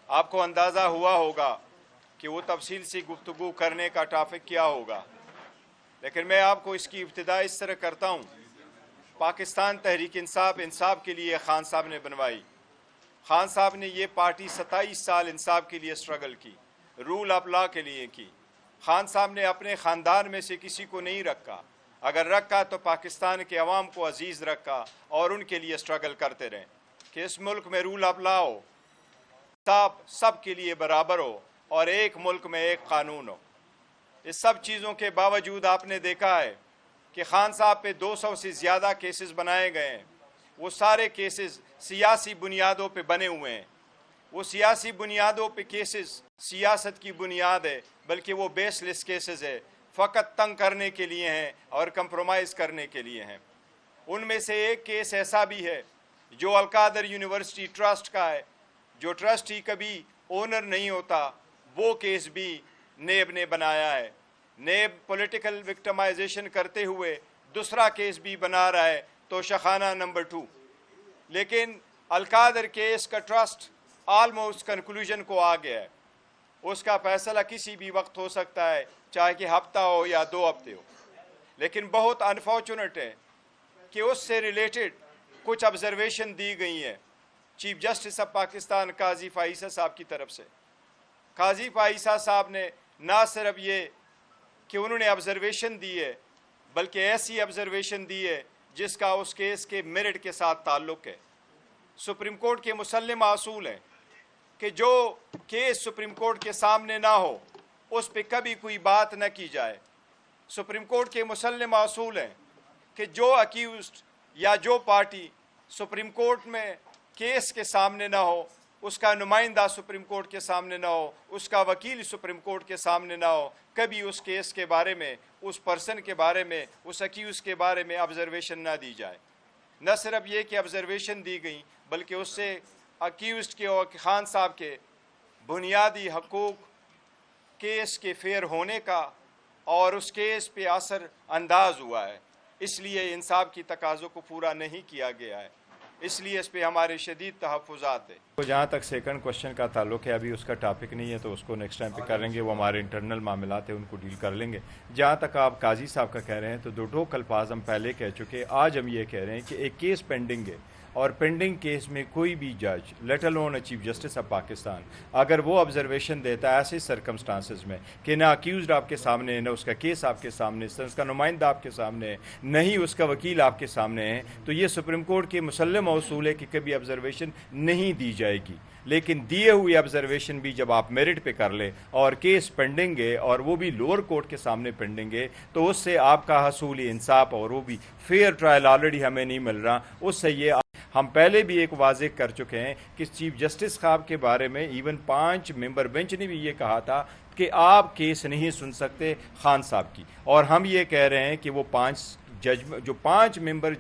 आपको अंदाज़ा हुआ होगा कि वो तफसील से गुफ्तगू करने का टॉपिक क्या होगा, लेकिन मैं आपको इसकी इब्तिदा इस तरह करता हूँ। पाकिस्तान तहरीक इंसाफ के लिए खान साहब ने बनवाई। खान साहब ने ये पार्टी 27 साल इंसाफ के लिए स्ट्रगल की, रूल ऑफ लॉ के लिए की। खान साहब ने अपने ख़ानदान में से किसी को नहीं रखा, अगर रखा तो पाकिस्तान के अवाम को अजीज़ रखा और उनके लिए स्ट्रगल करते रहें कि इस मुल्क में रूल ऑफ लॉ हो, सब के लिए बराबर हो और एक मुल्क में एक कानून हो। इस सब चीज़ों के बावजूद आपने देखा है कि खान साहब पे 200 से ज़्यादा केसेस बनाए गए हैं। वो सारे केसेस सियासी बुनियादों पे बने हुए हैं। वो सियासी बुनियादों पे केसेस सियासत की बुनियाद है, बल्कि वो बेसलेस केसेस है, फ़कत तंग करने के लिए हैं और कंप्रोमाइज़ करने के लिए हैं। उनमें से एक केस ऐसा भी है जो अलकादर यूनिवर्सिटी ट्रस्ट का है, जो ट्रस्टी कभी ओनर नहीं होता, वो केस भी नेब ने बनाया है। नेब पॉलिटिकल विक्टिमाइजेशन करते हुए दूसरा केस भी बना रहा है, तो शखाना नंबर 2। लेकिन अलकादर केस का ट्रस्ट ऑलमोस्ट कंक्लूजन को आ गया है। उसका फैसला किसी भी वक्त हो सकता है, चाहे कि हफ्ता हो या 2 हफ्ते हो। लेकिन बहुत अनफॉर्चुनेट है कि उससे रिलेटेड कुछ ऑब्जर्वेशन दी गई हैं चीफ जस्टिस ऑफ पाकिस्तान काजी फाइसा साहब की तरफ से। काजी फाइसा साहब ने ना सिर्फ ये कि उन्होंने ऑब्जर्वेशन दी है, बल्कि ऐसी ऑब्जर्वेशन दी है जिसका उस केस के मेरिट के साथ ताल्लुक़ है। सुप्रीम कोर्ट के मुसल्लम असूल हैं कि जो केस सुप्रीम कोर्ट के सामने ना हो उस पर कभी कोई बात न की जाए। सुप्रीम कोर्ट के मुसल्लम असूल हैं कि जो अक्यूज्ड या जो पार्टी सुप्रीम कोर्ट में केस के सामने ना हो, उसका नुमाइंदा सुप्रीम कोर्ट के सामने ना हो, उसका वकील सुप्रीम कोर्ट के सामने ना हो, कभी उस केस के बारे में, उस पर्सन के बारे में, उस अक्यूज़ के बारे में ऑब्जर्वेशन ना दी जाए। न सिर्फ ये कि ऑब्जर्वेशन दी गई, बल्कि उससे अक्यूज़ के और खान साहब के बुनियादी हकूक़ केस के फेयर होने का और उस केस पे असर अंदाज हुआ है। इसलिए इंसाफ की तकाज़ों को पूरा नहीं किया गया है, इसलिए इस पे हमारे शदीद तहफ़्फ़ुज़ात है। तो जहाँ तक सेकंड क्वेश्चन का ताल्लुक है, अभी उसका टॉपिक नहीं है, तो उसको नेक्स्ट टाइम पे करेंगे। वो हमारे इंटरनल मामलात है, उनको डील कर लेंगे। जहाँ तक आप काजी साहब का कह रहे हैं, तो दो ठोक अल्फाज हम पहले कह चुके। आज हम ये कह रहे हैं कि एक केस पेंडिंग है और पेंडिंग केस में कोई भी जज, let alone chief justice of Pakistan, अगर वो ऑब्जर्वेशन देता है ऐसे सर्कमस्टांसेस में कि ना अक्यूज़ड आपके सामने है, ना उसका केस आपके सामने है, उसका नुमाइंदा आपके सामने है, नहीं उसका वकील आपके सामने है, तो ये सुप्रीम कोर्ट के मुसल्लम उसूल है कि कभी ऑब्जर्वेशन नहीं दी जाएगी। लेकिन दिए हुए ऑब्जर्वेशन भी जब आप मेरिट पे कर ले और केस पेंडिंग है और वो भी लोअर कोर्ट के सामने पेंडिंग है, तो उससे आपका हसूल इंसाफ और वो भी फेयर ट्रायल ऑलरेडी हमें नहीं मिल रहा। उससे ये हम पहले भी एक वाज़ेह कर चुके हैं कि चीफ जस्टिस साहब के बारे में इवन 5 मेंबर बेंच ने भी ये कहा था कि आप केस नहीं सुन सकते खान साहब की, और हम ये कह रहे हैं कि वो 5 मेंबर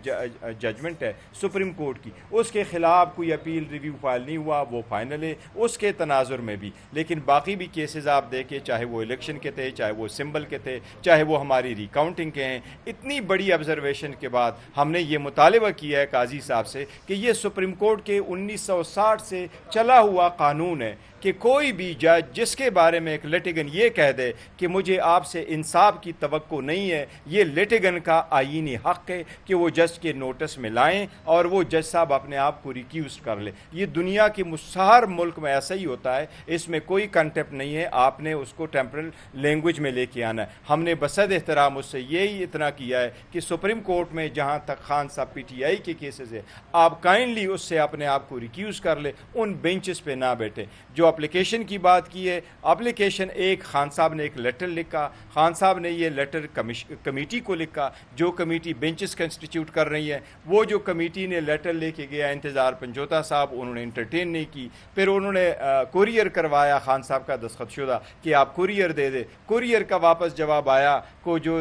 जजमेंट है सुप्रीम कोर्ट की, उसके ख़िलाफ़ कोई अपील रिव्यू फाइल नहीं हुआ, वो फाइनल है उसके तनाजुर में भी। लेकिन बाकी भी केसेस आप देखें, चाहे वो इलेक्शन के थे, चाहे वो सिंबल के थे, चाहे वो हमारी रिकाउंटिंग के हैं, इतनी बड़ी ऑब्जर्वेशन के बाद हमने ये मुतालबा किया है काजी साहब से कि ये सुप्रीम कोर्ट के 1960 से चला हुआ कानून है कि कोई भी जज जिसके बारे में एक लिटिगन ये कह दे कि मुझे आपसे इंसाफ की तवक्को नहीं है, ये लिटिगन का आईनी हक़ है कि वो जज के नोटिस में लाएं और वो जज साहब अपने आप को रिक्यूज़ कर ले। ये दुनिया के हर मुल्क में ऐसा ही होता है, इसमें कोई कंटेप्ट नहीं है, आपने उसको टेम्परल लैंग्वेज में लेके आना है। हमने बसद एहतराम उससे यही इतना किया है कि सुप्रीम कोर्ट में जहाँ तक खान साहब PTI के केसेस है, आप काइंडली उससे अपने आप को रिक्यूज़ कर ले, उन बेंचेस पे ना बैठे। जो एप्लीकेशन की बात की है, एप्लीकेशन एक खान साहब ने एक लेटर लिखा, खान साहब ने ये लेटर कमेटी को लिखा, जो कमेटी बेंचेस कंस्टिट्यूट कर रही है। वो जो कमेटी ने लेटर लेके गया इंतज़ार पंजोता साहब, उन्होंने इंटरटेन नहीं की। फिर उन्होंने कुरियर करवाया खान साहब का दस्तखतशुदा कि आप कुरियर दे दे। कुरियर का वापस जवाब आया को जो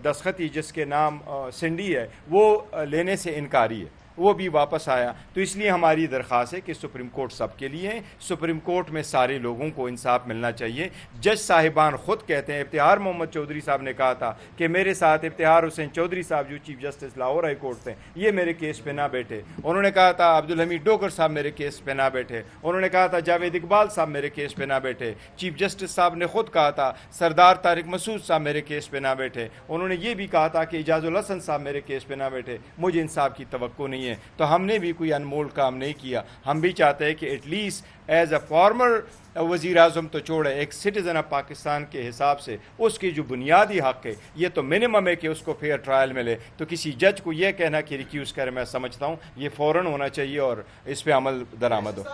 दस्तखती जिसके नाम सिंडी है वो लेने से इनकारी है। وہ بھی واپس آیا. تو اس لیے ہماری درخواست ہے کہ سپریم کورٹ سب کے لیے ہے, سپریم کورٹ میں سارے لوگوں کو انصاف ملنا چاہیے. جج صاحبان خود کہتے ہیں, ابتہار محمد چودھری صاحب نے کہا تھا کہ میرے ساتھ ابتہار حسین چودھری صاحب جو chief justice Lahore high court تھے, یہ میرے کیس پہ نہ بیٹھے. انہوں نے کہا تھا عبدالحمید ڈوگر صاحب میرے کیس پہ نہ بیٹھے. انہوں نے کہا تھا جاوید اقبال صاحب میرے کیس پہ نہ بیٹھے. چیف جسٹس صاحب نے خود کہا تھا سردار طارق مسعود صاحب میرے کیس پہ نہ بیٹھے. انہوں نے یہ بھی کہا تھا کہ اعجاز الحسن صاحب میرے کیس پہ نہ بیٹھے. مجھے انصاف کی توقع نہیں ہے. تو ہم نے بھی کوئی انمول کام نہیں کیا. ہم بھی چاہتے ہیں کہ at least as a former وزیر اعظم تو چھوڑے, ایک سٹیزن آف پاکستان کے حساب سے اس کی جو بنیادی حق ہے یہ تو منیمم ہے کہ اس کو فیئر ٹرائل ملے. تو کسی جج کو یہ کہنا کہ ریکیوز کرے, میں سمجھتا ہوں یہ فوراً ہونا چاہیے اور اس پہ عمل درآمد ہو.